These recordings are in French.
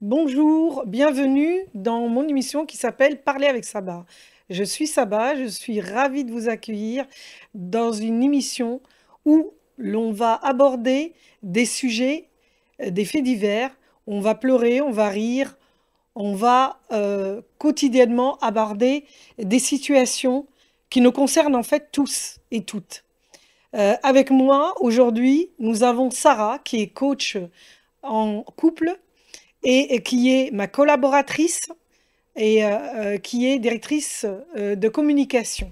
Bonjour, bienvenue dans mon émission qui s'appelle Parler avec Saba. Je suis Saba, je suis ravie de vous accueillir dans une émission où l'on va aborder des sujets, des faits divers. On va pleurer, on va rire, on va quotidiennement aborder des situations qui nous concernent en fait tous et toutes. Avec moi aujourd'hui, nous avons Sarah qui est coach en couple et qui est ma collaboratrice et qui est directrice de communication.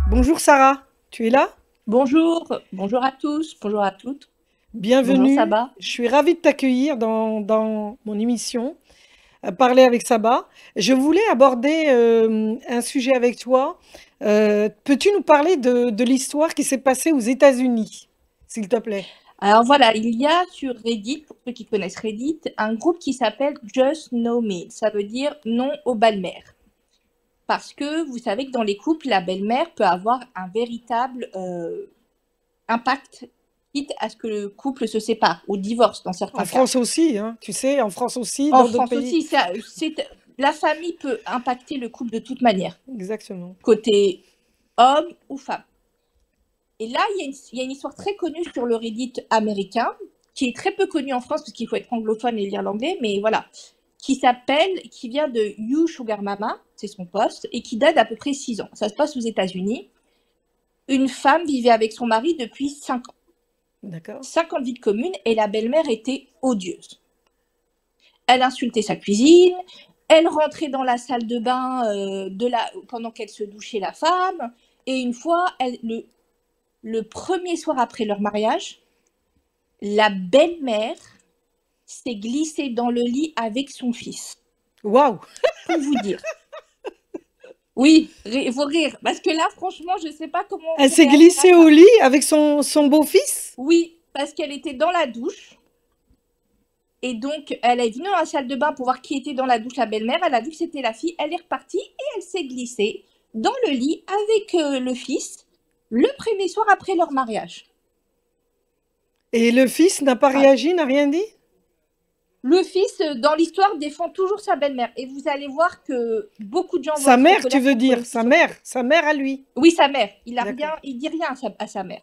Bonjour Sarah, tu es là? Bonjour, bonjour à tous, bonjour à toutes, bonjour Bienvenue. Saba. Je suis ravie de t'accueillir dans mon émission, Parler avec Saba. Je voulais aborder un sujet avec toi. Peux-tu nous parler de l'histoire qui s'est passée aux États-Unis, s'il te plaît? Alors voilà, il y a sur Reddit, pour ceux qui connaissent Reddit, un groupe qui s'appelle Just No Me. Ça veut dire non aux belles-mères. Parce que vous savez que dans les couples, la belle-mère peut avoir un véritable impact, quitte à ce que le couple se sépare ou divorce dans En certains cas. France aussi, hein, tu sais, en France aussi, En dans d'autres France pays. aussi, la famille peut impacter le couple de toute manière, Exactement. côté homme ou femme. Et là, il y a une histoire très connue sur le Reddit américain, qui est très peu connue en France, parce qu'il faut être anglophone et lire l'anglais, mais voilà, qui vient de You Sugar Mama, c'est son poste, et qui date d'à peu près 6 ans. Ça se passe aux États-Unis. Une femme vivait avec son mari depuis 5 ans. D'accord. 5 ans de vie de commune, et la belle-mère était odieuse. Elle insultait sa cuisine, elle rentrait dans la salle de bain pendant qu'elle se douchait la femme, et une fois, le premier soir après leur mariage, la belle-mère s'est glissée dans le lit avec son fils. Waouh! Pour vous dire. Oui, il faut rire. Parce que là, franchement, je ne sais pas comment Elle vous s'est réagir à glissée ça. au lit avec son beau-fils? Oui, parce qu'elle était dans la douche. Et donc, elle est venue dans la salle de bain pour voir qui était dans la douche, la belle-mère. Elle a vu que c'était la fille. Elle est repartie et elle s'est glissée dans le lit avec le fils le premier soir après leur mariage. Et le fils n'a pas Voilà. réagi, n'a rien dit? Le fils, dans l'histoire, défend toujours sa belle-mère. Et vous allez voir que beaucoup de gens vont Sa être en mère, tu colère veux contre le dire? fils. Sa mère à lui. Oui, sa mère. Il D'accord, dit rien à sa mère.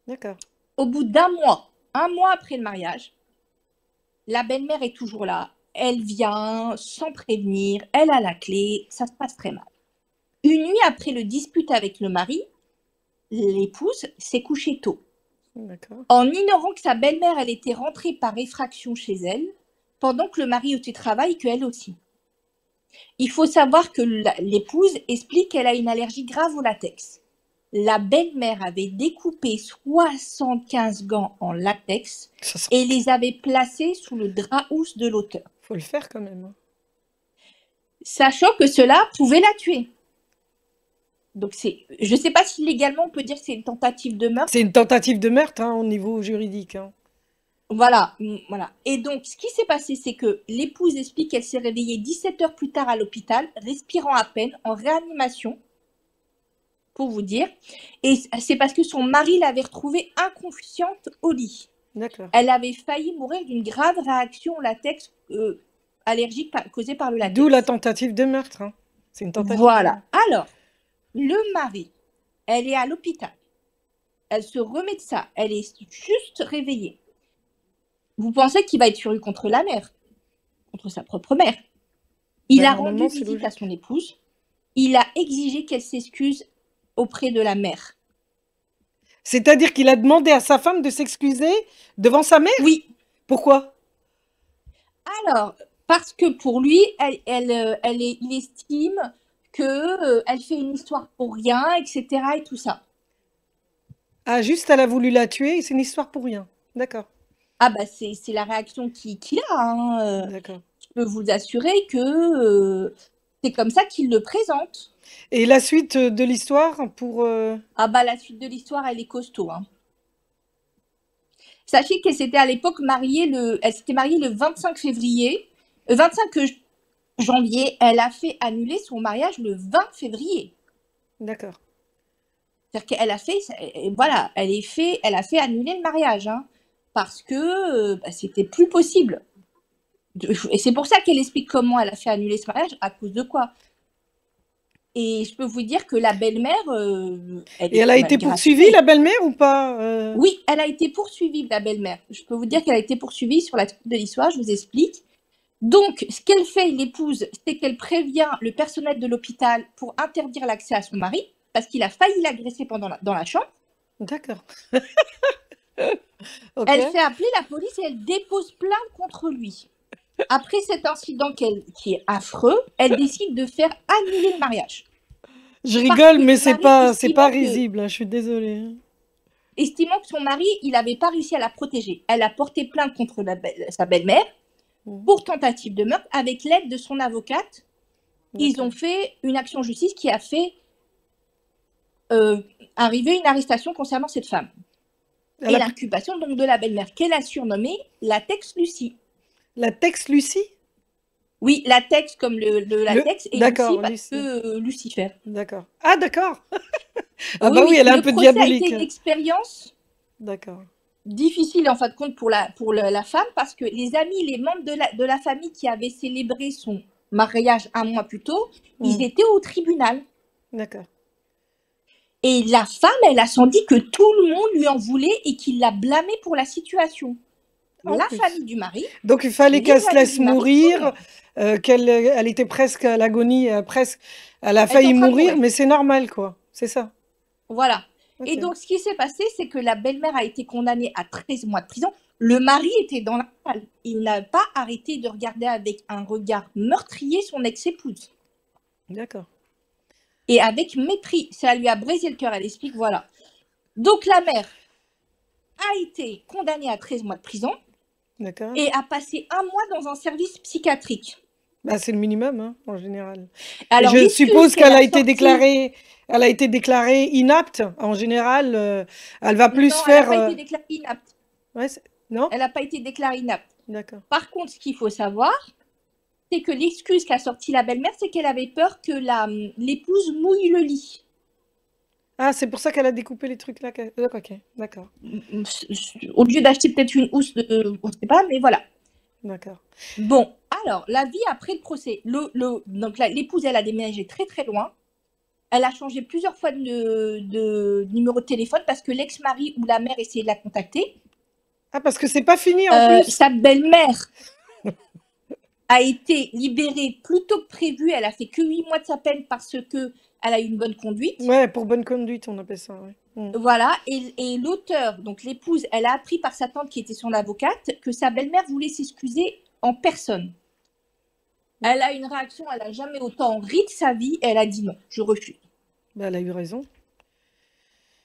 d'accord. Au bout un mois après le mariage, la belle-mère est toujours là. Elle vient sans prévenir, elle a la clé, ça se passe très mal. Une nuit après le dispute avec le mari, l'épouse s'est couchée tôt. D'accord. En ignorant que sa belle-mère, elle était rentrée par effraction chez elle, pendant que le mari était au travail et qu'elle aussi. Il faut savoir que l'épouse explique qu'elle a une allergie grave au latex. La belle-mère avait découpé 75 gants en latex Ça et les avait placés sous le drap-housse de l'auteur, faut le faire quand même, hein. sachant que cela pouvait la tuer. Donc je ne sais pas si légalement on peut dire que c'est une tentative de C'est meurtre. une tentative de meurtre, hein, au niveau juridique, hein. Voilà, voilà. Et donc, ce qui s'est passé, c'est que l'épouse explique qu'elle s'est réveillée 17 heures plus tard à l'hôpital, respirant à peine, en réanimation, pour vous dire. Et c'est parce que son mari l'avait retrouvée inconsciente au lit. D'accord. Elle avait failli mourir d'une grave réaction au latex allergique causée par le latex. D'où la tentative de meurtre, hein. C'est une tentative de Voilà. meurtre. Alors, le mari, elle est à l'hôpital. Elle se remet de ça. Elle est juste réveillée. Vous pensez qu'il va être furieux contre la mère, contre sa propre mère. Il Ben, a rendu normalement, c'est visite à logique. son épouse. Il a exigé qu'elle s'excuse auprès de la mère. C'est-à-dire qu'il a demandé à sa femme de s'excuser devant sa mère? Oui. Pourquoi? Alors, parce que pour lui, il estime qu'elle fait une histoire pour rien, etc. et tout ça. Ah, juste elle a voulu la tuer, c'est une histoire pour rien. D'accord, Ah bah c'est la réaction qu'il a, hein. d'accord. Je peux vous assurer que c'est comme ça qu'il le présente. Et la suite de l'histoire pour... Ah bah la suite de l'histoire, elle est costaud, hein. Sachez qu'elle s'était à l'époque mariée elle s'était mariée le 25 février, 25 janvier, elle a fait annuler son mariage le 20 février. D'accord. C'est-à-dire qu'elle a fait, voilà, elle a fait annuler le mariage, hein, parce que bah, c'était plus possible. Et c'est pour ça qu'elle explique comment elle a fait annuler ce mariage, à cause de quoi. Et je peux vous dire que la belle-mère, elle Et est elle quand a même été poursuivie, graciée. la belle-mère, ou pas? Oui, elle a été poursuivie, la belle-mère. Je peux vous dire qu'elle a été poursuivie sur la suite de l'histoire, je vous explique. Donc, ce qu'elle fait, l'épouse, c'est qu'elle prévient le personnel de l'hôpital pour interdire l'accès à son mari, parce qu'il a failli l'agresser dans la chambre. D'accord. Elle OK. fait appeler la police et elle dépose plainte contre lui. Après cet incident qui est affreux, elle décide de faire annuler le mariage. Je Parce rigole, que mais le mari, c'est pas risible, hein, je suis désolée, hein. estimant que son mari, il n'avait pas réussi à la protéger, elle a porté plainte contre sa belle-mère Mmh. pour tentative de meurtre avec l'aide de son avocate. Ils D'accord. ont fait une action en justice qui a fait arriver une arrestation concernant cette femme. Elle Et a l'inculpation donc de la belle-mère, qu'elle a surnommée latex Lucie. latex Lucie? Oui, latex comme le latex et Lucie D'accord, parce Lucie. que Lucifer. D'accord. Ah d'accord! Ah Oui, bah oui, oui, elle est un le peu procès a été diabolique, une hein. expérience D'accord. difficile en fin de compte pour la femme parce que les amis, les membres de la famille qui avaient célébré son mariage un mois plus tôt, ils Mmh. étaient au tribunal. D'accord. Et la femme, elle a senti que tout le monde lui en voulait et qu'il l'a blâmée pour la situation. En La plus. famille du mari, Donc il fallait les qu'elle se amis laisse du mari, tout le mourir, monde. elle était presque à l'agonie, presque elle a Elle est en failli train de mourir, mourir. mais c'est normal, quoi. C'est ça? Voilà. Et OK. donc, ce qui s'est passé, c'est que la belle-mère a été condamnée à 13 mois de prison. Le mari était dans la salle. Il n'a pas arrêté de regarder avec un regard meurtrier son ex-épouse. D'accord. Et avec mépris. Ça lui a brisé le cœur. Elle explique, voilà. Donc, la mère a été condamnée à 13 mois de prison D'accord. et a passé un mois dans un service psychiatrique. Bah, c'est le minimum, hein, en général. Et Alors, je l'excuse suppose qu'elle qu'elle a a été sortie, déclarée inapte. En général, elle va plus non, elle n'a faire. pas été déclarée inapte. Ouais, non? Elle n'a pas été déclarée inapte. D'accord. Par contre, ce qu'il faut savoir, c'est que l'excuse qu'a sortie la belle-mère, c'est qu'elle avait peur que l'épouse mouille le lit. Ah, c'est pour ça qu'elle a découpé les trucs là. Ok, d'accord, Au lieu d'acheter peut-être une housse de. On ne sait pas, mais voilà. d'accord. Bon, alors, la vie après le procès. Donc, l'épouse, elle a déménagé très très loin. Elle a changé plusieurs fois de numéro de téléphone parce que l'ex-mari ou la mère essayait de la contacter. Ah, parce que c'est pas fini en plus. Sa belle-mère a été libérée plus tôt que prévu. Elle a fait que 8 mois de sa peine parce que elle a eu une bonne conduite. Ouais, pour bonne conduite, on appelle ça. Ouais. Voilà. Et l'auteur, donc l'épouse, elle a appris par sa tante qui était son avocate que sa belle-mère voulait s'excuser en personne. Elle a une réaction, elle n'a jamais autant ri de sa vie. Elle a dit non, je refuse. Bah, elle a eu raison.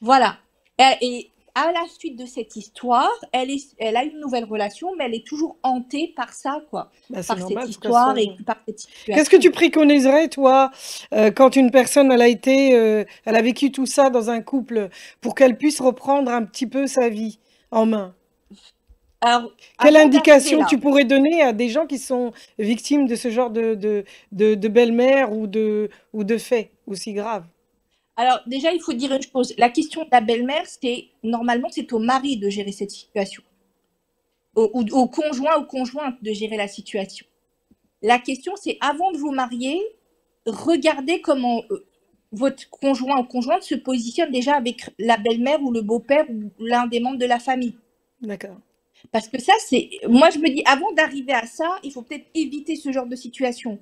Voilà. Et à la suite de cette histoire, elle a une nouvelle relation, mais elle est toujours hantée par ça, quoi. Bah, c'est Par cette normal, faut qu'elle histoire soit. et par cette Qu'est-ce que tu situation. préconiserais, toi, quand une personne elle a vécu tout ça dans un couple, pour qu'elle puisse reprendre un petit peu sa vie en main? Alors, Quelle avant d'arriver indication là, tu pourrais donner à des gens qui sont victimes de ce genre de belle-mère ou de faits aussi graves? alors déjà, il faut dire une chose. La question de la belle-mère, c'est normalement, c'est au mari de gérer cette situation. Au conjoint ou conjointe de gérer la situation. La question, c'est avant de vous marier, regardez comment votre conjoint ou conjointe se positionne déjà avec la belle-mère ou le beau-père ou l'un des membres de la famille. D'accord. Parce que ça, c'est. Moi, je me dis, avant d'arriver à ça, il faut peut-être éviter ce genre de situation.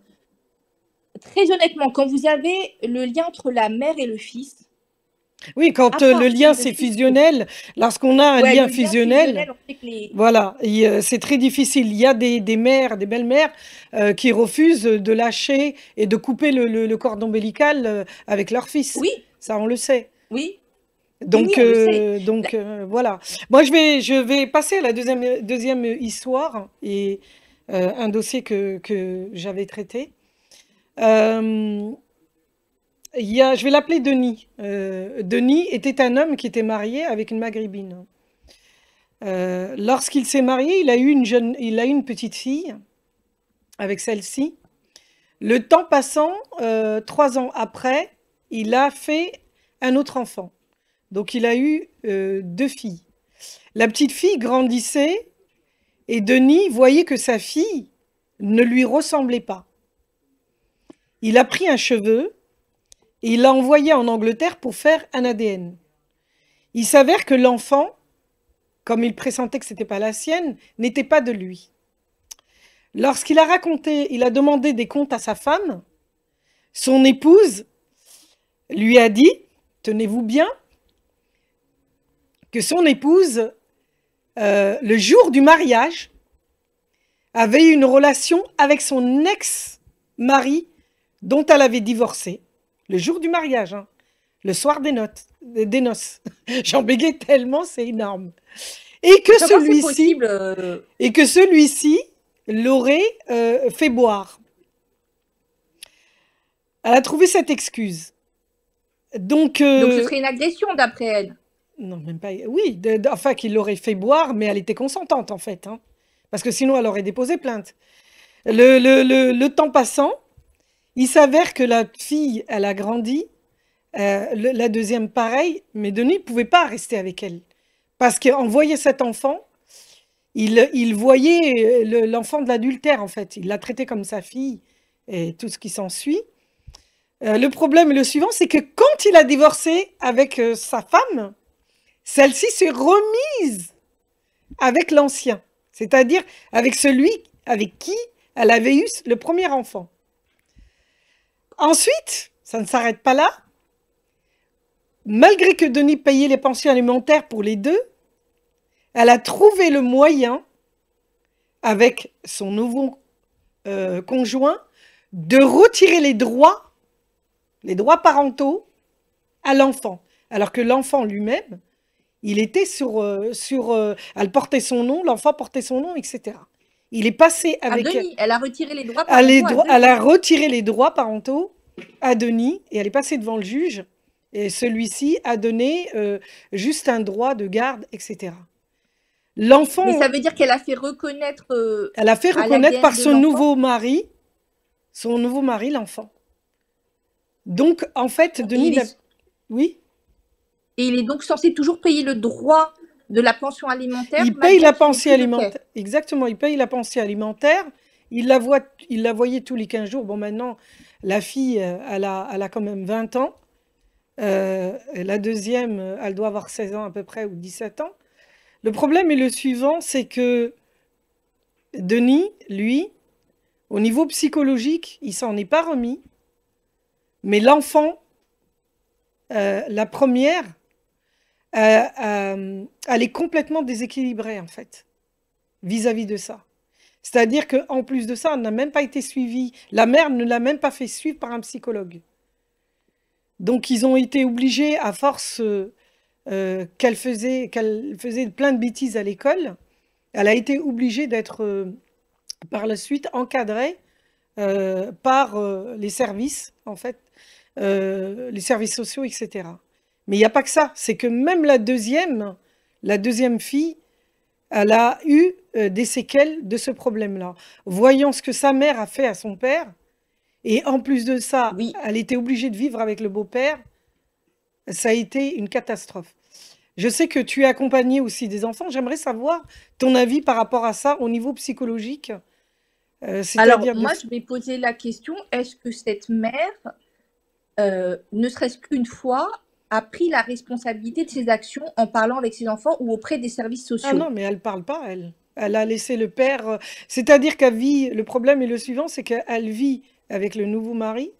Très honnêtement, quand vous avez le lien entre la mère et le fils, Oui, à quand le part si lien le c'est fils. fusionnel, lorsqu'on a un Ouais, lien le lien fusionnel, fusionnel, on sait que les. voilà, c'est très difficile. Il y a des mères, des belles-mères qui refusent de lâcher et de couper le cordon ombilical avec leur fils. Oui, Ça, on le sait. oui, oui, oui, Donc, on le sait. voilà. Moi, je vais passer à la deuxième histoire et un dossier que j'avais traité. Euh, je vais l'appeler Denis. Denis était un homme qui était marié avec une maghrébine. Lorsqu'il s'est marié, il a eu une petite fille avec celle-ci. Le temps passant, 3 ans après, il a fait un autre enfant. Donc il a eu 2 filles. La petite fille grandissait et Denis voyait que sa fille ne lui ressemblait pas. Il a pris un cheveu et il l'a envoyé en Angleterre pour faire un ADN. Il s'avère que l'enfant, comme il pressentait que ce n'était pas la sienne, n'était pas de lui. Lorsqu'il a raconté, il a demandé des comptes à sa femme, son épouse lui a dit, tenez-vous bien, que son épouse, le jour du mariage, avait eu une relation avec son ex-mari dont elle avait divorcé. Le jour du mariage, hein, le soir des noces. J'en bégayais tellement, c'est énorme. Et que Comment c'est celui-ci, possible et que celui-ci l'aurait fait boire. Elle a trouvé cette excuse. Donc ce serait une agression d'après elle. Non, même pas. Oui, enfin qu'il l'aurait fait boire, mais elle était consentante en fait, hein, parce que sinon elle aurait déposé plainte. Le temps passant, il s'avère que la fille, elle a grandi, la deuxième pareil, mais Denis ne pouvait pas rester avec elle. Parce qu'en voyant cet enfant, il voyait l'enfant de l'adultère, en fait. Il l'a traité comme sa fille et tout ce qui s'ensuit. Le problème est le suivant, c'est que quand il a divorcé avec sa femme, celle-ci s'est remise avec l'ancien, c'est-à-dire avec celui avec qui elle avait eu le premier enfant. Ensuite, ça ne s'arrête pas là. Malgré que Denis payait les pensions alimentaires pour les deux, elle a trouvé le moyen, avec son nouveau conjoint, de retirer les droits parentaux à l'enfant. Alors que l'enfant lui-même, il était elle portait son nom, l'enfant portait son nom, etc. Il est passé avec... À Denis, elle a retiré les droits parentaux elle a retiré les droits parentaux à Denis et elle est passée devant le juge. Et celui-ci a donné juste un droit de garde, etc. L'enfant... Mais ça veut dire qu'elle a fait reconnaître... elle a fait reconnaître par son nouveau mari, l'enfant. Donc, en fait, Denis... Oui. Et il est donc censé toujours payer le droit de la pension alimentaire. Il paye la pension alimentaire. Exactement, il paye la pension alimentaire. Il la voyait tous les 15 jours. Bon, maintenant, la fille, elle a quand même 20 ans. La deuxième, elle doit avoir 16 ans à peu près, ou 17 ans. Le problème est le suivant, c'est que Denis, lui, au niveau psychologique, il s'en est pas remis. Mais l'enfant, la première, elle est complètement déséquilibrée, en fait, vis-à-vis de ça. C'est-à-dire qu'en plus de ça, elle n'a même pas été suivie. La mère ne l'a même pas fait suivre par un psychologue. Donc, ils ont été obligés, à force qu'elle faisait plein de bêtises à l'école, elle a été obligée d'être, par la suite, encadrée par les services, en fait, les services sociaux, etc. Mais il n'y a pas que ça, c'est que même la deuxième fille, elle a eu des séquelles de ce problème-là. Voyant ce que sa mère a fait à son père, et en plus de ça, oui, elle était obligée de vivre avec le beau-père, ça a été une catastrophe. Je sais que tu es accompagnée aussi des enfants. J'aimerais savoir ton avis par rapport à ça au niveau psychologique. Alors, moi, je vais poser la question, est-ce que cette mère, ne serait-ce qu'une fois, a pris la responsabilité de ses actions en parlant avec ses enfants ou auprès des services sociaux? Ah non, mais elle ne parle pas, elle. Elle a laissé le père... C'est-à-dire qu'elle vit... Le problème est le suivant, c'est qu'elle vit avec le nouveau mari,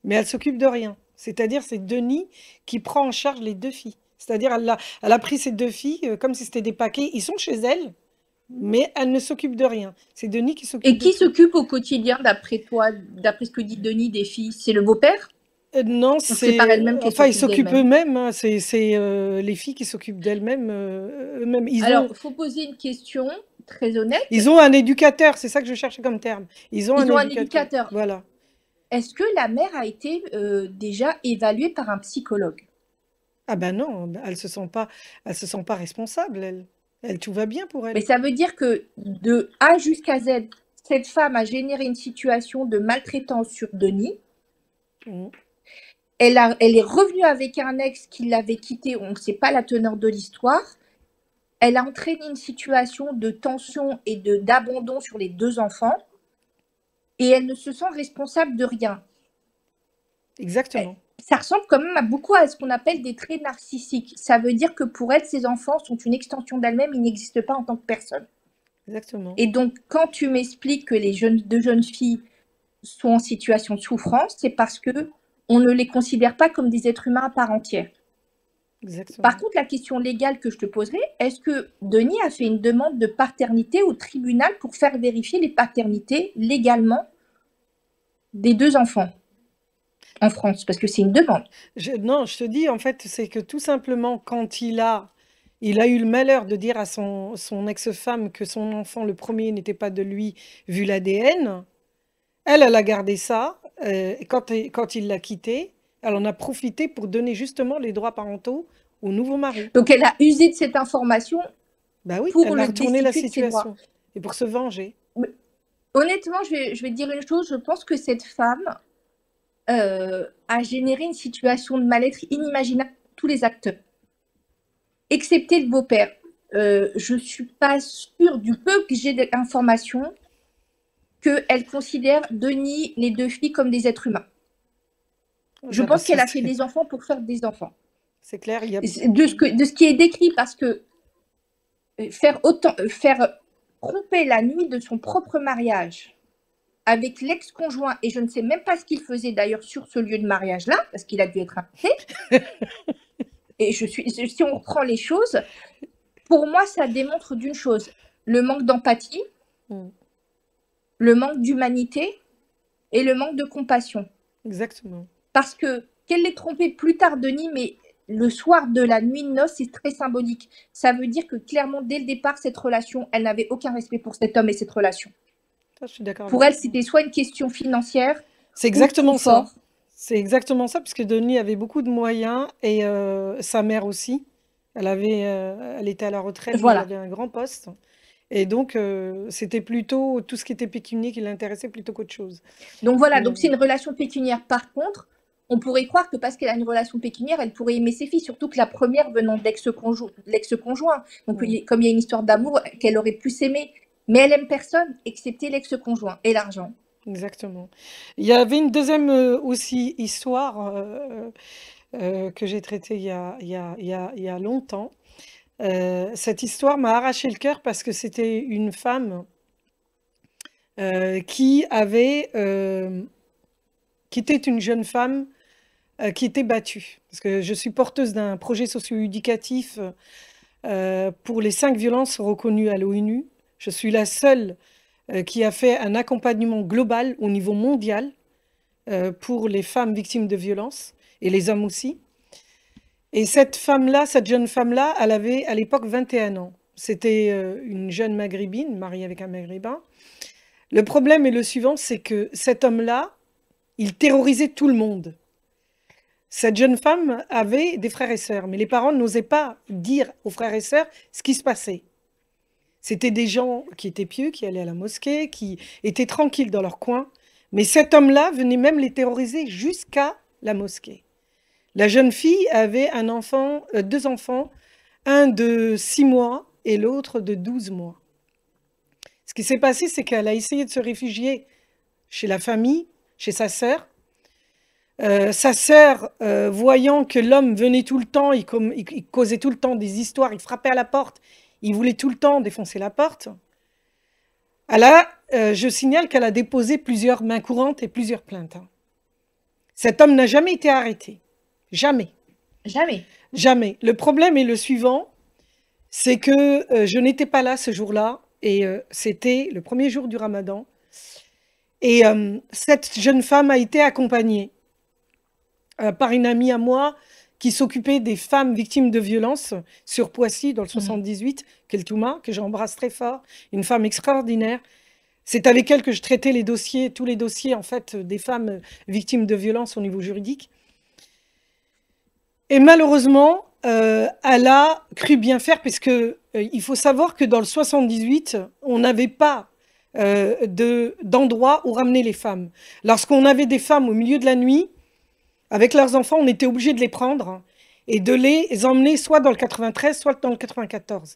mais elle s'occupe de rien. C'est-à-dire c'est Denis qui prend en charge les 2 filles. C'est-à-dire elle a pris ces 2 filles comme si c'était des paquets. Ils sont chez elle, mais elle ne s'occupe de rien. C'est Denis qui s'occupe. Et qui s'occupe au quotidien, d'après toi, d'après ce que dit Denis, des filles? C'est le beau-père? Non, c'est par elle-même qu'elle enfin, ils s'occupe s'occupent eux-mêmes. Hein. C'est les filles qui s'occupent d'elles-mêmes eux-mêmes. Alors, il faut poser une question très honnête. Ils ont un éducateur, c'est ça que je cherchais comme terme. Ils ont un éducateur. Voilà. Est-ce que la mère a été déjà évaluée par un psychologue? Ah ben non, elle se sent pas responsable, elle. Elle, tout va bien pour elle. Mais ça veut dire que de A jusqu'à Z, cette femme a généré une situation de maltraitance sur Denis. Mmh. Elle est revenue avec un ex qui l'avait quittée, on ne sait pas la teneur de l'histoire. Elle a entraîné une situation de tension et d'abandon sur les 2 enfants et elle ne se sent responsable de rien. Exactement. Ça ressemble quand même beaucoup à ce qu'on appelle des traits narcissiques. Ça veut dire que pour elle, ses enfants sont une extension d'elle-même, ils n'existent pas en tant que personne. Exactement. Et donc, quand tu m'expliques que les deux jeunes filles sont en situation de souffrance, c'est parce que on ne les considère pas comme des êtres humains à part entière. Exactement. Par contre, la question légale que je te poserai, est-ce que Denis a fait une demande de paternité au tribunal pour faire vérifier les paternités légalement des 2 enfants en France? Parce que c'est une demande. Non, je te dis, en fait, c'est que tout simplement, quand il a eu le malheur de dire à son ex-femme que son enfant, le premier, n'était pas de lui, vu l'ADN, elle a gardé ça. Et quand il l'a quitté, elle en a profité pour donner justement les droits parentaux au nouveau mari. Donc, elle a usé de cette information Bah oui, pour elle le a retourné la destituer de ses droits. situation. Et pour se venger. Mais, honnêtement, je vais te dire une chose, je pense que cette femme a généré une situation de mal-être inimaginable pour tous les acteurs, excepté le beau-père. Je ne suis pas sûre, du peu que j'ai d'informations, qu'elle considère Denis, les 2 filles, comme des êtres humains. Je pense qu'elle a fait des enfants pour faire des enfants. C'est clair, il y a... De ce qui est décrit, parce que faire tromper la nuit de son propre mariage avec l'ex-conjoint, et je ne sais même pas ce qu'il faisait d'ailleurs sur ce lieu de mariage-là, parce qu'il a dû être invité. Et si on reprend les choses, pour moi, ça démontre d'une chose, le manque d'empathie, le manque d'humanité et le manque de compassion. Exactement. Parce que qu'elle l'ait trompé plus tard, Denis, mais le soir de la nuit de noces, c'est très symbolique. Ça veut dire que clairement, dès le départ, cette relation, elle n'avait aucun respect pour cet homme et cette relation. Ça, je suis d'accord. Pour elle, c'était soit une question financière, c'est exactement ça. confort. C'est exactement ça, puisque Denis avait beaucoup de moyens et sa mère aussi. Elle était à la retraite, Voilà. mais elle avait un grand poste. Et donc, c'était plutôt tout ce qui était pécunier qui l'intéressait plutôt qu'autre chose. Donc voilà, donc c'est une relation pécuniaire. Par contre, on pourrait croire que parce qu'elle a une relation pécuniaire, elle pourrait aimer ses filles, surtout que la première venant de l'ex-conjoint. Donc, comme il y a une histoire d'amour, qu'elle aurait pu s'aimer. Mais elle aime personne, excepté l'ex-conjoint et l'argent. Exactement. Il y avait une deuxième aussi histoire que j'ai traitée il y a longtemps. Cette histoire m'a arraché le cœur parce que c'était une femme qui était une jeune femme qui était battue. Parce que je suis porteuse d'un projet socio-éducatif pour les 5 violences reconnues à l'ONU. Je suis la seule qui a fait un accompagnement global au niveau mondial pour les femmes victimes de violences et les hommes aussi. Et cette femme-là, cette jeune femme-là, elle avait à l'époque 21 ans. C'était une jeune maghrébine, mariée avec un maghrébin. Le problème est le suivant, c'est que cet homme-là, il terrorisait tout le monde. Cette jeune femme avait des frères et sœurs, mais les parents n'osaient pas dire aux frères et sœurs ce qui se passait. C'était des gens qui étaient pieux, qui allaient à la mosquée, qui étaient tranquilles dans leur coin. Mais cet homme-là venait même les terroriser jusqu'à la mosquée. La jeune fille avait deux enfants, un de 6 mois et l'autre de 12 mois. Ce qui s'est passé, c'est qu'elle a essayé de se réfugier chez la famille, chez sa sœur. Sa sœur, voyant que l'homme venait tout le temps, il causait tout le temps des histoires, il frappait à la porte, il voulait tout le temps défoncer la porte. Je signale qu'elle a déposé plusieurs mains courantes et plusieurs plaintes. Cet homme n'a jamais été arrêté. Jamais. Jamais. Jamais. Le problème est le suivant, c'est que je n'étais pas là ce jour-là, et c'était le premier jour du Ramadan. Et cette jeune femme a été accompagnée par une amie à moi qui s'occupait des femmes victimes de violences sur Poissy, dans le 78, Keltouma, que j'embrasse très fort, une femme extraordinaire. C'est avec elle que je traitais tous les dossiers en fait, des femmes victimes de violences au niveau juridique. Et malheureusement, elle a cru bien faire, puisque il faut savoir que dans le 78, on n'avait pas d'endroits où ramener les femmes. Lorsqu'on avait des femmes au milieu de la nuit, avec leurs enfants, on était obligé de les prendre et de les emmener soit dans le 93, soit dans le 94.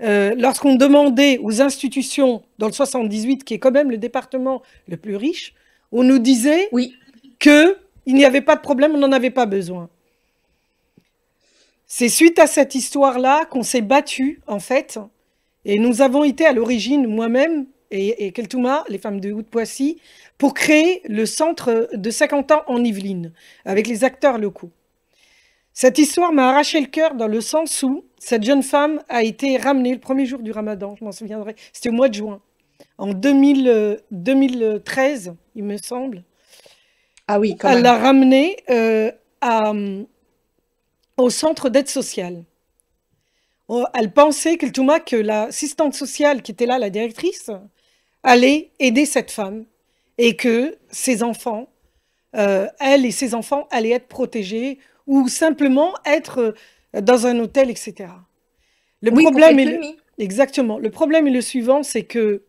Lorsqu'on demandait aux institutions dans le 78, qui est quand même le département le plus riche, on nous disait Oui. qu'il n'y avait pas de problème, on n'en avait pas besoin. C'est suite à cette histoire-là qu'on s'est battu, en fait, et nous avons été à l'origine, moi-même et Keltouma, les femmes de Haute-Poissy, pour créer le centre de 50 ans en Yvelines, avec les acteurs locaux. Cette histoire m'a arraché le cœur dans le sens où cette jeune femme a été ramenée le premier jour du Ramadan, je m'en souviendrai, c'était au mois de juin, en 2013, il me semble. Ah oui, quand Elle même. l'a ramenée au centre d'aide sociale. Elle pensait, Keltouma, que l'assistante sociale qui était là, la directrice, allait aider cette femme et que ses enfants, elle et ses enfants allaient être protégés ou simplement être dans un hôtel, etc. Oui, pour problème quelques nuits. Exactement. Le problème est le suivant, c'est que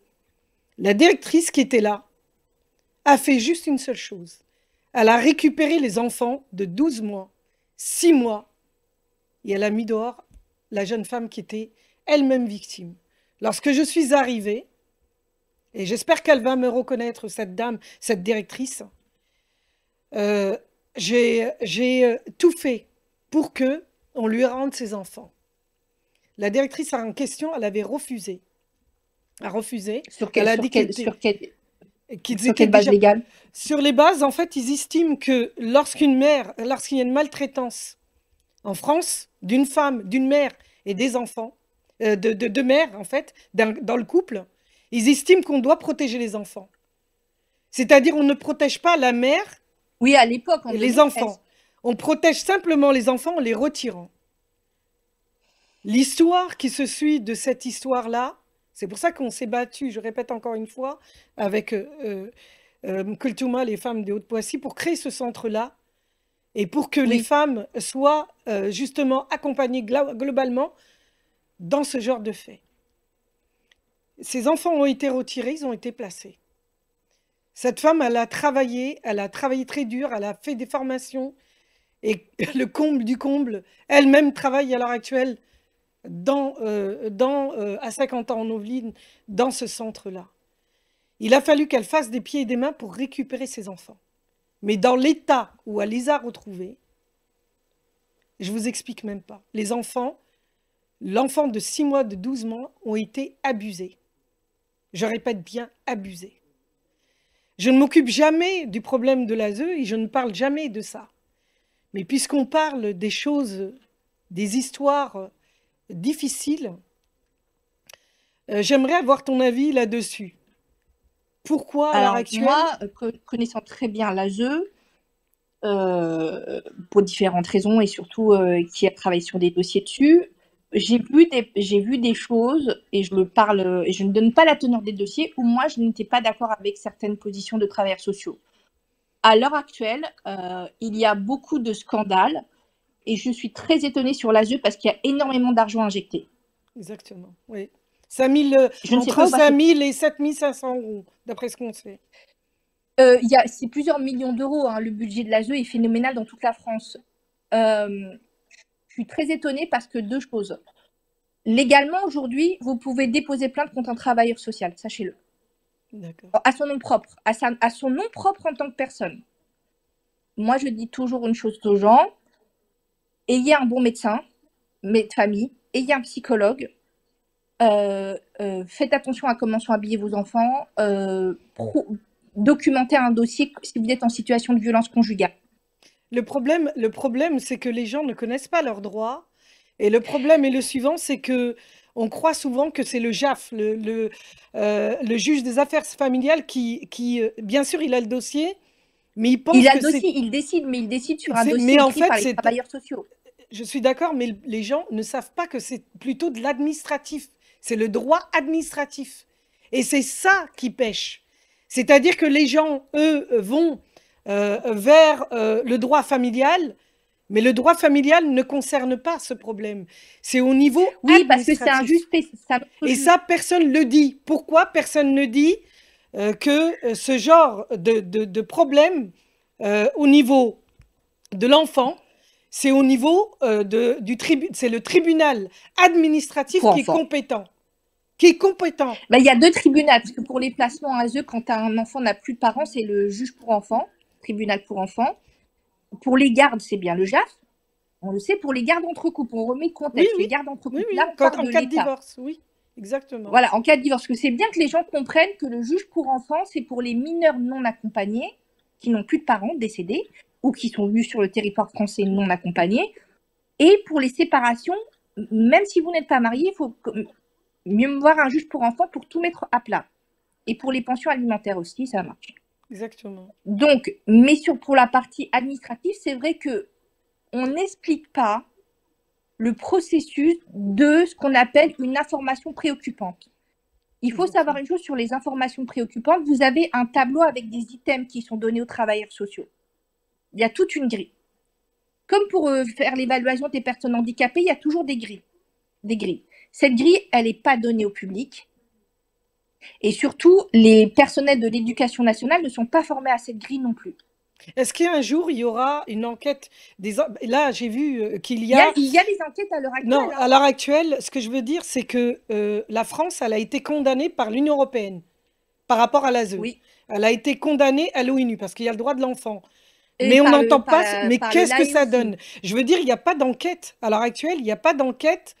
la directrice qui était là a fait juste une seule chose. Elle a récupéré les enfants de 12 mois, 6 mois, et elle a mis dehors la jeune femme qui était elle-même victime. Lorsque je suis arrivée, et j'espère qu'elle va me reconnaître, cette dame, cette directrice, j'ai tout fait pour qu'on lui rende ses enfants. La directrice en question, elle avait refusé. A refusé. Sur Elle a quelle, dit sur quelle qu'ils étaient base déjà... légale? Sur les bases, en fait, ils estiment que lorsqu'il y a une maltraitance en France, d'une femme, d'une mère et des enfants, de mères, en fait, dans le couple, ils estiment qu'on doit protéger les enfants. C'est-à-dire, on ne protège pas la mère Oui, à l'époque, en et les 2013. enfants. On protège simplement les enfants en les retirant. L'histoire qui se suit de cette histoire-là, c'est pour ça qu'on s'est battu, je répète encore une fois, avec Kultuma, les femmes de Haute-Poissy, pour créer ce centre-là et pour que les Oui. femmes soient justement accompagnées globalement dans ce genre de faits. Ces enfants ont été retirés, ils ont été placés. Cette femme, elle a travaillé très dur, elle a fait des formations et le comble du comble, elle-même travaille à l'heure actuelle à 50 ans en Yvelines, dans ce centre-là. Il a fallu qu'elle fasse des pieds et des mains pour récupérer ses enfants. Mais dans l'état où elle les a retrouvés, je vous explique même pas. Les enfants, l'enfant de 6 mois, de 12 mois, ont été abusés. Je répète bien, abusés. Je ne m'occupe jamais du problème de l'ASE et je ne parle jamais de ça. Mais puisqu'on parle des choses, des histoires difficiles, j'aimerais avoir ton avis là-dessus. Pourquoi, à l'heure actuelle... Moi, connaissant très bien l'ASE, pour différentes raisons et surtout qui a travaillé sur des dossiers dessus, j'ai vu des choses et je ne donne pas la teneur des dossiers où moi je n'étais pas d'accord avec certaines positions de travailleurs sociaux. À l'heure actuelle, il y a beaucoup de scandales et je suis très étonnée sur l'ASE parce qu'il y a énormément d'argent injecté. Exactement, oui. Entre 5 000 et 7 500 euros, d'après ce qu'on sait. C'est plusieurs millions d'euros, hein. Le budget de l'ASE est phénoménal dans toute la France. Je suis très étonnée parce que deux choses. Légalement, aujourd'hui, vous pouvez déposer plainte contre un travailleur social, sachez-le. D'accord. À son nom propre, à son nom propre en tant que personne. Moi, je dis toujours une chose aux gens, ayez un bon médecin, de famille, ayez un psychologue, faites attention à comment sont habillés vos enfants, documentez un dossier si vous êtes en situation de violence conjugale. Le problème, c'est que les gens ne connaissent pas leurs droits. Et le problème est le suivant, c'est que on croit souvent que c'est le JAF, le juge des affaires familiales, qui bien sûr, il a le dossier, mais il pense il a que le dossier, il décide sur un dossier mais en écrit fait, par les travailleurs sociaux. Je suis d'accord, mais les gens ne savent pas que c'est plutôt de l'administratif. C'est le droit administratif. Et c'est ça qui pêche. C'est-à-dire que les gens, eux, vont vers le droit familial Mais le droit familial ne concerne pas ce problème. C'est au niveau Oui, parce que c'est un administratif. c'est un autre Et juge. ça, personne ne le dit. Pourquoi personne ne dit que ce genre de problème au niveau de l'enfant, c'est au niveau c'est le tribunal administratif Pour qui est enfants. compétent. Qui est compétent. Ben, il y a deux tribunaux, parce que pour les placements en ASE, quand un enfant n'a plus de parents, c'est le juge pour enfants, tribunal pour enfants. Pour les gardes, c'est bien le JAF. On le sait, pour les gardes entre couples, on remet le Oui, contexte. oui, Les gardes entre oui, couples, là, oui. on parle En de cas de l'État. divorce, oui, exactement. Voilà, en cas de divorce. Parce que c'est bien que les gens comprennent que le juge pour enfants, c'est pour les mineurs non accompagnés, qui n'ont plus de parents décédés, ou qui sont venus sur le territoire français non accompagnés. Et pour les séparations, même si vous n'êtes pas marié, il faut mieux voir un juge pour enfants pour tout mettre à plat. Et pour les pensions alimentaires aussi, ça marche. Exactement. Donc, mais pour la partie administrative, c'est vrai que on n'explique pas le processus de ce qu'on appelle une information préoccupante. Il faut savoir une chose sur les informations préoccupantes. Vous avez un tableau avec des items qui sont donnés aux travailleurs sociaux. Il y a toute une grille. Comme pour faire l'évaluation des personnes handicapées, il y a toujours des grilles. Cette grille, elle n'est pas donnée au public. Et surtout, les personnels de l'éducation nationale ne sont pas formés à cette grille non plus. Est-ce qu'un jour, il y aura une enquête Là, j'ai vu qu'il Il y a des enquêtes à l'heure actuelle. Non, à l'heure actuelle, ce que je veux dire, c'est que la France, elle a été condamnée par l'Union européenne par rapport à l'ASE. Oui. Elle a été condamnée à l'ONU parce qu'il y a le droit de l'enfant. Et Mais on par n'entend par pas. la- Mais par le qu'est-ce que LAE ça aussi. donne? Je veux dire, il n'y a pas d'enquête. À l'heure actuelle, il n'y a pas d'enquête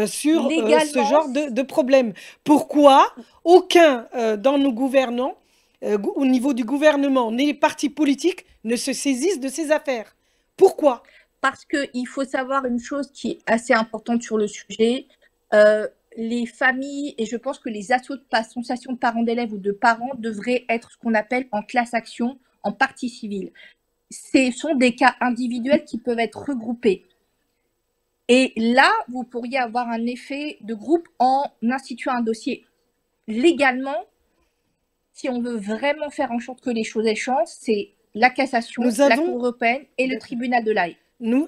sur ce Légalement, genre de problème. Pourquoi aucun dans nos gouvernants, au niveau du gouvernement, ni les partis politiques ne se saisissent de ces affaires? Pourquoi? parce qu'il faut savoir une chose qui est assez importante sur le sujet. Les familles, et je pense que les associations de parents d'élèves ou de parents devraient être ce qu'on appelle en classe action, en partie civile. Ce sont des cas individuels qui peuvent être regroupés. Et là, vous pourriez avoir un effet de groupe en instituant un dossier légalement. Si on veut vraiment faire en sorte que les choses aient chance, c'est la cassation, la Cour européenne et le tribunal de l'Haye. Nous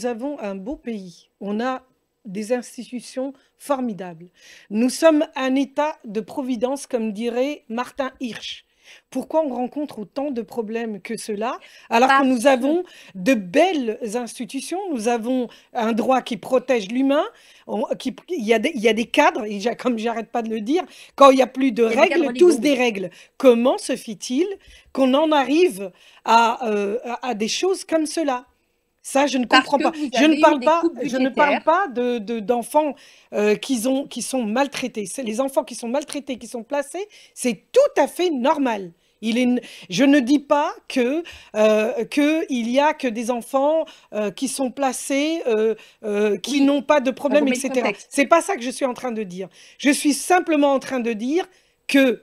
avons un beau pays. On a des institutions formidables. Nous sommes un état de providence, comme dirait Martin Hirsch. Pourquoi on rencontre autant de problèmes que cela, alors que nous avons de belles institutions, nous avons un droit qui protège l'humain, il y a des cadres, et comme j'arrête pas de le dire, quand il n'y a plus de règles, tous des règles. Comment se fait-il qu'on en arrive à des choses comme cela? Ça, je ne comprends pas. Je ne parle pas d'enfants qui sont maltraités. Les enfants qui sont maltraités, qui sont placés, c'est tout à fait normal. Je ne dis pas qu'il y a que des enfants qui sont placés, qui n'ont pas de problème, etc. C'est pas ça que je suis en train de dire. Je suis simplement en train de dire que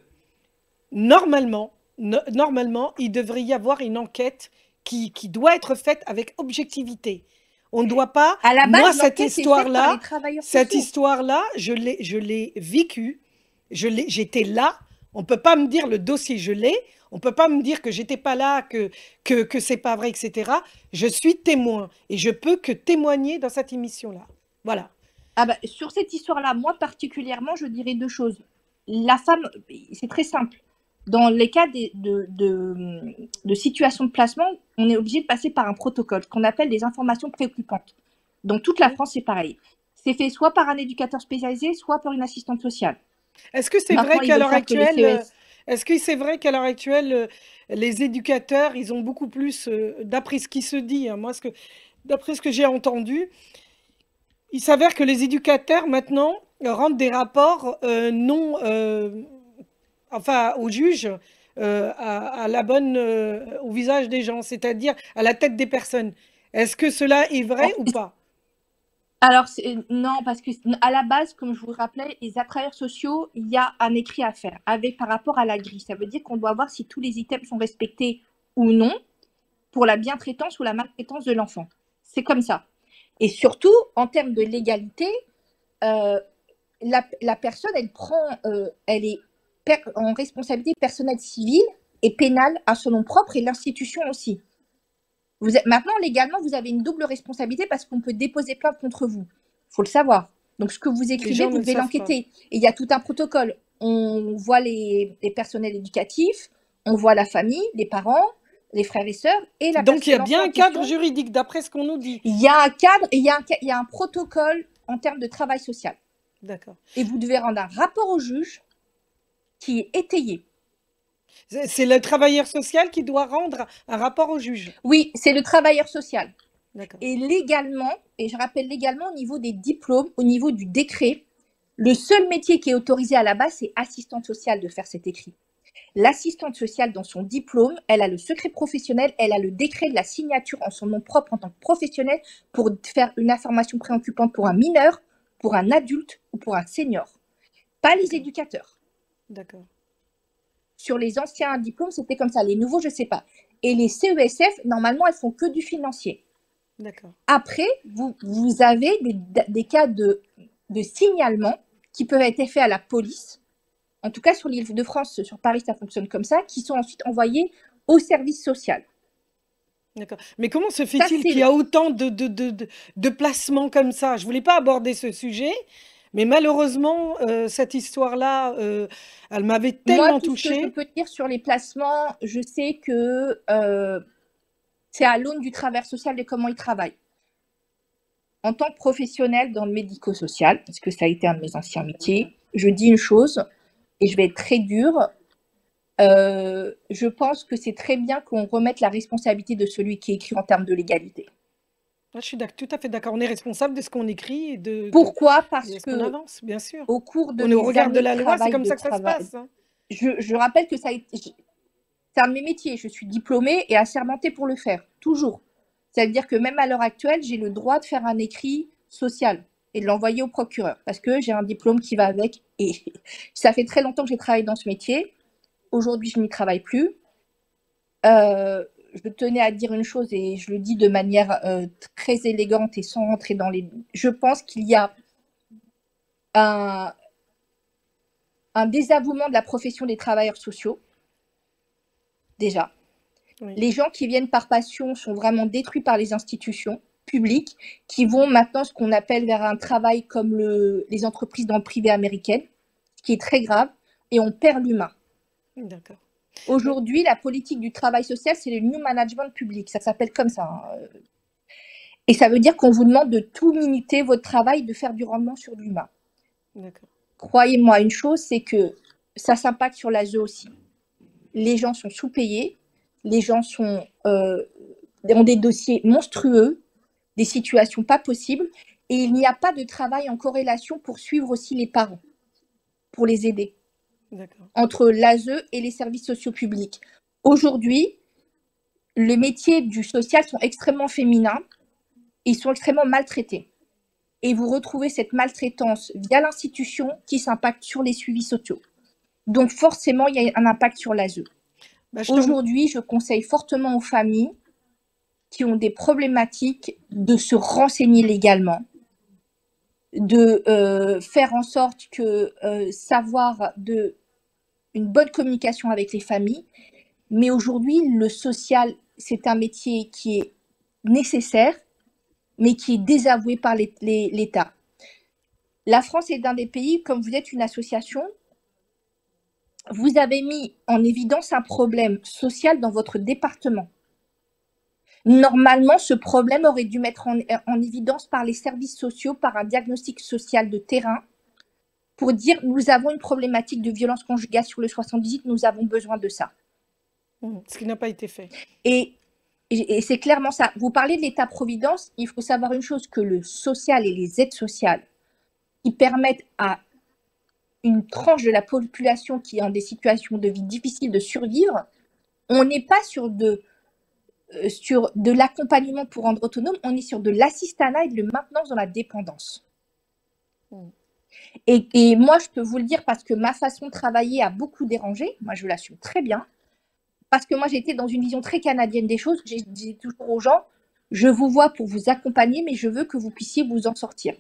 normalement, il devrait y avoir une enquête qui doit être faite avec objectivité. On ne doit pas... Moi, cette histoire-là, je l'ai vécue. J'étais là. On ne peut pas me dire le dossier, je l'ai. On ne peut pas me dire que j'étais pas là, que c'est pas vrai, etc. Je suis témoin et je peux que témoigner dans cette émission-là. Voilà. Ah bah, sur cette histoire-là, moi particulièrement, je dirais deux choses. La femme, c'est très simple. Dans les cas de situation de placement, on est obligé de passer par un protocole qu'on appelle des informations préoccupantes. Dans toute la France, c'est pareil. C'est fait soit par un éducateur spécialisé, soit par une assistante sociale. Est-ce que c'est vrai qu'à l'heure actuelle, les éducateurs, ils ont beaucoup plus, d'après ce qui se dit, hein, d'après ce que j'ai entendu, il s'avère que les éducateurs maintenant rendent des rapports au juge, au visage des gens, c'est-à-dire à la tête des personnes. Est-ce que cela est vrai ou pas? Alors, non, parce qu'à la base, comme je vous rappelais, les travailleurs sociaux, il y a un écrit à faire par rapport à la grille. Ça veut dire qu'on doit voir si tous les items sont respectés ou non pour la bientraitance ou la maltraitance de l'enfant. C'est comme ça. Et surtout, en termes de légalité, la personne, elle est en responsabilité personnelle civile et pénale à son nom propre et l'institution aussi. Maintenant, légalement, vous avez une double responsabilité parce qu'on peut déposer plainte contre vous. Il faut le savoir. Donc, ce que vous Les écrivez, gens ne vous le devez savent pas. l'enquêter. Et il y a tout un protocole. On voit les personnels éducatifs, on voit la famille, les parents, les frères et sœurs et Donc il y a bien l'enfant en un cadre question. juridique, d'après ce qu'on nous dit. Il y a un cadre et il y a un protocole en termes de travail social. D'accord. Et vous devez rendre un rapport au juge qui est étayé. C'est le travailleur social qui doit rendre un rapport au juge. Oui, c'est le travailleur social. D'accord. Et légalement, et je rappelle légalement au niveau des diplômes, au niveau du décret, le seul métier qui est autorisé à la base, c'est assistante sociale de faire cet écrit. L'assistante sociale, dans son diplôme, elle a le secret professionnel, elle a le décret de la signature en son nom propre en tant que professionnelle pour faire une information préoccupante pour un mineur, pour un adulte ou pour un senior. Pas les éducateurs. D'accord. Sur les anciens diplômes, c'était comme ça. Les nouveaux, je ne sais pas. Et les CESF, normalement, elles font que du financier. D'accord. Après, vous avez des cas de signalement qui peuvent être faits à la police. En tout cas, sur l'île de France, sur Paris, ça fonctionne comme ça, qui sont ensuite envoyés au service social. D'accord. Mais comment se fait-il qu'il y a autant de placements comme ça? Je ne voulais pas aborder ce sujet, mais malheureusement, cette histoire-là, elle m'avait Moi, tellement tout ce que je touchée. peux dire sur les placements, je sais que c'est à l'aune du travail social et comment ils travaillent. En tant que professionnel dans le médico-social, parce que ça a été un de mes anciens métiers, je dis une chose, et je vais être très dure, je pense que c'est très bien qu'on remette la responsabilité de celui qui écrit en termes de légalité. Ah, je suis tout à fait d'accord. On est responsable de ce qu'on écrit et Pourquoi? et Parce ce qu'on que avance, bien sûr. au cours de On est au mes regard de années de la loi, c'est travail, comme ça que ça se passe, hein. je rappelle que ça a été, c'est un de mes métiers. Je suis diplômée et assermentée pour le faire, toujours. C'est-à-dire que même à l'heure actuelle, j'ai le droit de faire un écrit social et de l'envoyer au procureur parce que j'ai un diplôme qui va avec. Et ça fait très longtemps que j'ai travaillé dans ce métier. Aujourd'hui, je n'y travaille plus. Je tenais à dire une chose et je le dis de manière très élégante et sans rentrer dans les... Je pense qu'il y a un désavouement de la profession des travailleurs sociaux, déjà. Oui. Les gens qui viennent par passion sont vraiment détruits par les institutions publiques qui vont maintenant ce qu'on appelle vers un travail comme les entreprises dans le privé américain, ce qui est très grave, et on perd l'humain. D'accord. Aujourd'hui, la politique du travail social, c'est le New Management public, ça s'appelle comme ça. Hein. Et ça veut dire qu'on vous demande de tout minuter votre travail, de faire du rendement sur l'humain. D'accord. Croyez-moi, une chose, c'est que ça s'impacte sur l'ASE aussi. Les gens sont sous-payés, les gens ont des dossiers monstrueux, des situations pas possibles, et il n'y a pas de travail en corrélation pour suivre aussi les parents, pour les aider, entre l'ASE et les services sociaux publics. Aujourd'hui, les métiers du social sont extrêmement féminins, ils sont extrêmement maltraités. Et vous retrouvez cette maltraitance via l'institution qui s'impacte sur les suivis sociaux. Donc forcément, il y a un impact sur l'ASE. Aujourd'hui, je conseille fortement aux familles qui ont des problématiques de se renseigner légalement, de faire en sorte que savoir une bonne communication avec les familles. Mais aujourd'hui, le social, c'est un métier qui est nécessaire, mais qui est désavoué par l'État. La France est un des pays, comme vous êtes une association, vous avez mis en évidence un problème social dans votre département. Normalement, ce problème aurait dû mettre en évidence par les services sociaux, par un diagnostic social de terrain, pour dire nous avons une problématique de violence conjugale sur le 78, nous avons besoin de ça. Ce qui n'a pas été fait. Et c'est clairement ça. Vous parlez de l'État-providence, il faut savoir une chose, que le social et les aides sociales qui permettent à une tranche de la population qui est en des situations de vie difficiles de survivre, on n'est pas sur de l'accompagnement pour rendre autonome, on est sur de l'assistanat et de la maintenance dans la dépendance. Et moi, je peux vous le dire parce que ma façon de travailler a beaucoup dérangé. Moi, je l'assume très bien. Parce que moi, j'étais dans une vision très canadienne des choses. J'ai dit toujours aux gens, je vous vois pour vous accompagner, mais je veux que vous puissiez vous en sortir.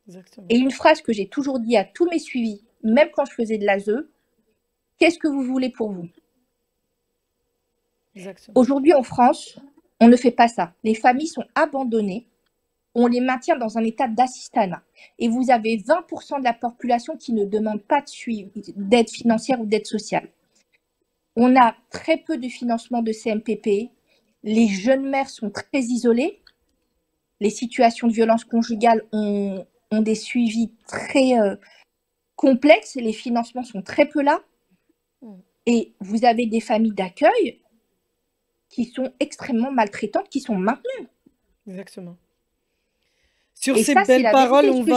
Exactement. Et une phrase que j'ai toujours dit à tous mes suivis, même quand je faisais de l'ASE, qu'est-ce que vous voulez pour vous? Aujourd'hui, en France, On ne fait pas ça. Les familles sont abandonnées. On les maintient dans un état d'assistanat. Et vous avez 20% de la population qui ne demande pas d'aide financière ou d'aide sociale. On a très peu de financement de CMPP. Les jeunes mères sont très isolées. Les situations de violence conjugale ont des suivis très complexes. Les financements sont très peu là. Et vous avez des familles d'accueil qui sont extrêmement maltraitantes, qui sont maintenues. Exactement. Sur Et ces ça, c'est belles la paroles, vérité.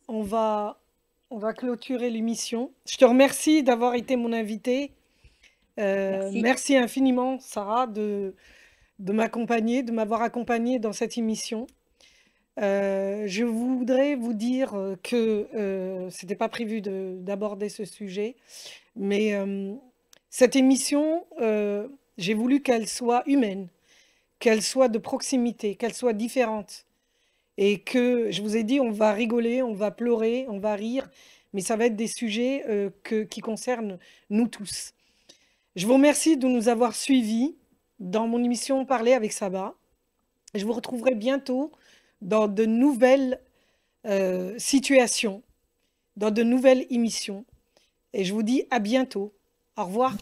on va clôturer l'émission. Je te remercie d'avoir été mon invitée. Merci. Merci infiniment, Sarah, de m'accompagner, de m'avoir accompagnée dans cette émission. Je voudrais vous dire que c'était pas prévu d'aborder ce sujet, mais cette émission, j'ai voulu qu'elle soit humaine, qu'elle soit de proximité, qu'elle soit différente. Et que je vous ai dit, on va rigoler, on va pleurer, on va rire, mais ça va être des sujets qui concernent nous tous. Je vous remercie de nous avoir suivis dans mon émission Parler avec Sabah. Je vous retrouverai bientôt dans de nouvelles situations, dans de nouvelles émissions. Et je vous dis à bientôt. Au revoir.